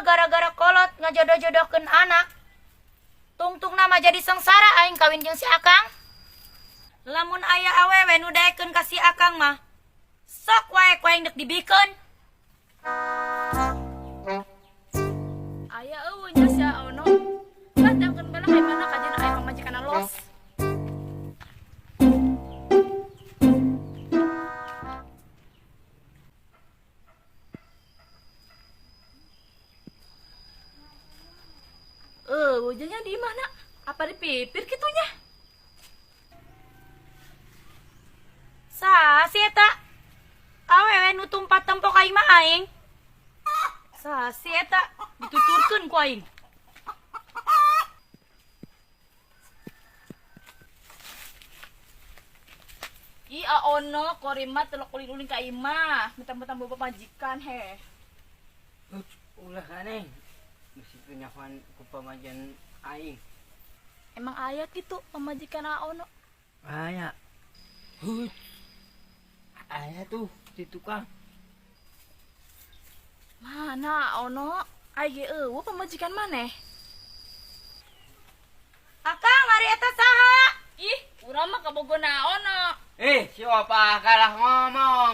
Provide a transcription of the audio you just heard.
gara-gara kolot ngajodoh-jodohkeun anak. Tungtung nama jadi sengsara aing kawin jeung si Akang. Lamun aya awewe nu daekeun ka si Akang mah, sok wae ku aing dek dibikeun. Aya eueuh nya si Ono. Kadangkeun balang aya mana kajana aya pamajikanna los. Wujudnya di mana? Apa di pipir kitunya? Si eta awewe nu tumpat tempo ka imah aing. Si eta dituturkeun ku aing. Ono korima telok uling-uling ka imah, mentang-mentang boba majikan he. Ulah kaneng. Mesti penyakuan ku pamajian aing. Emang aya kitu pamajikan Ono? Aya. Aya tuh di tukang. Mana Ono? Aya eueuh pamajikan maneh? Akang ari eta saha? Ih, urang mah kabogona Ono. Siapa kalah ngomong?